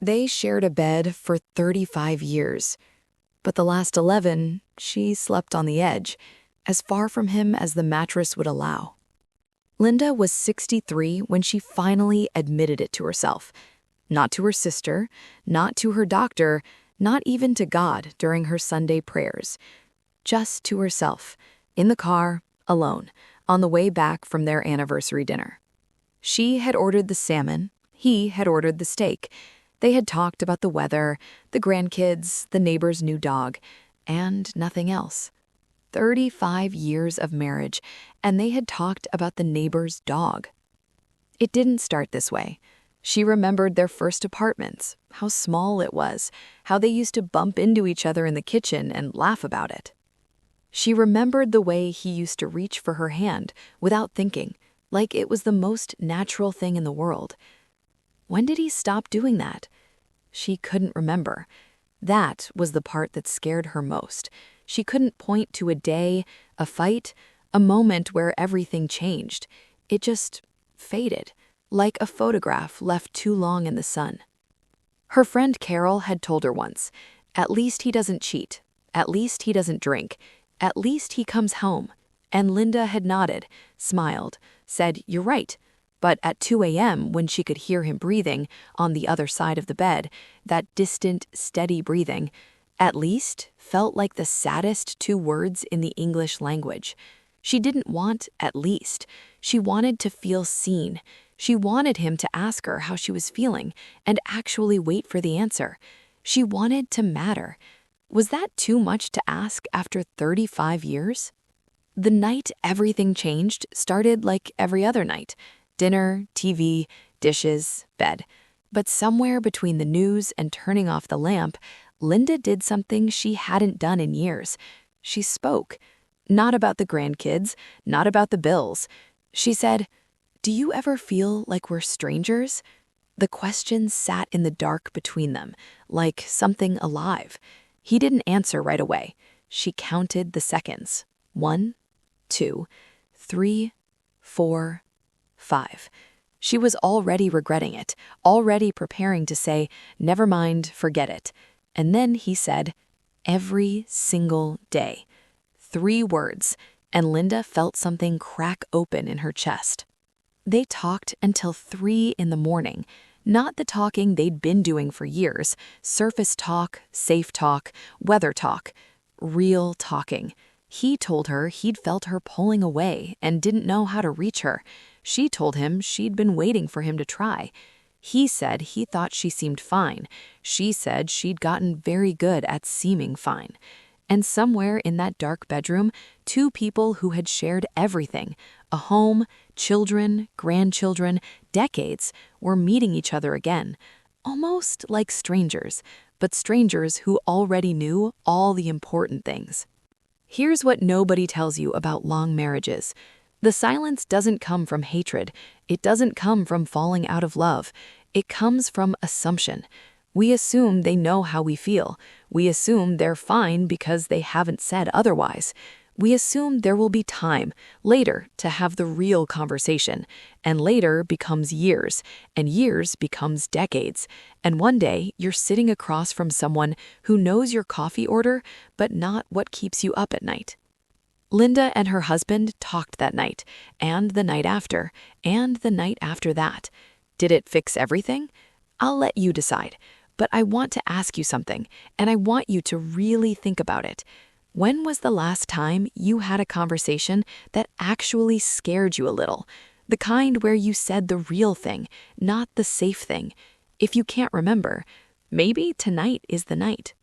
They shared a bed for 35 years, but the last 11, she slept on the edge, as far from him as the mattress would allow. Linda was 63 when she finally admitted it to herself. Not to her sister, not to her doctor, not even to God during her Sunday prayers. Just to herself, in the car, alone, on the way back from their anniversary dinner. She had ordered the salmon, he had ordered the steak. They had talked about the weather, the grandkids, the neighbor's new dog, and nothing else. 35 years of marriage, and they had talked about the neighbor's dog. It didn't start this way. She remembered their first apartments, how small it was, how they used to bump into each other in the kitchen and laugh about it. She remembered the way he used to reach for her hand without thinking, like it was the most natural thing in the world. When did he stop doing that? She couldn't remember. That was the part that scared her most. She couldn't point to a day, a fight, a moment where everything changed. It just faded, like a photograph left too long in the sun. Her friend Carol had told her once, "At least he doesn't cheat. At least he doesn't drink. At least he comes home." And Linda had nodded, smiled, said, "You're right." But at 2 a.m., when she could hear him breathing on the other side of the bed, that distant, steady breathing, "at least" felt like the saddest 2 words in the English language. She didn't want "at least." She wanted to feel seen. She wanted him to ask her how she was feeling and actually wait for the answer. She wanted to matter. Was that too much to ask after 35 years? The night everything changed started like every other night. Dinner, TV, dishes, bed. But somewhere between the news and turning off the lamp, Linda did something she hadn't done in years. She spoke. Not about the grandkids, not about the bills. She said, "Do you ever feel like we're strangers?" The question sat in the dark between them, like something alive. He didn't answer right away. She counted the seconds. 1, 2, 3, 4, 5. She was already regretting it, already preparing to say, "Never mind, forget it." And then he said, "Every single day." 3 words, and Linda felt something crack open in her chest. They talked until 3 in the morning, not the talking they'd been doing for years, surface talk, safe talk, weather talk, real talking. He told her he'd felt her pulling away and didn't know how to reach her. She told him she'd been waiting for him to try. He said he thought she seemed fine. She said she'd gotten very good at seeming fine. And somewhere in that dark bedroom, 2 people who had shared everything, a home, children, grandchildren, decades, were meeting each other again, almost like strangers, but strangers who already knew all the important things. Here's what nobody tells you about long marriages. The silence doesn't come from hatred. It doesn't come from falling out of love. It comes from assumption. We assume they know how we feel. We assume they're fine because they haven't said otherwise. We assume there will be time, later, to have the real conversation. And later becomes years, and years becomes decades. And one day, you're sitting across from someone who knows your coffee order, but not what keeps you up at night. Linda and her husband talked that night, and the night after, and the night after that. Did it fix everything? I'll let you decide. But I want to ask you something, and I want you to really think about it. When was the last time you had a conversation that actually scared you a little? The kind where you said the real thing, not the safe thing. If you can't remember, maybe tonight is the night.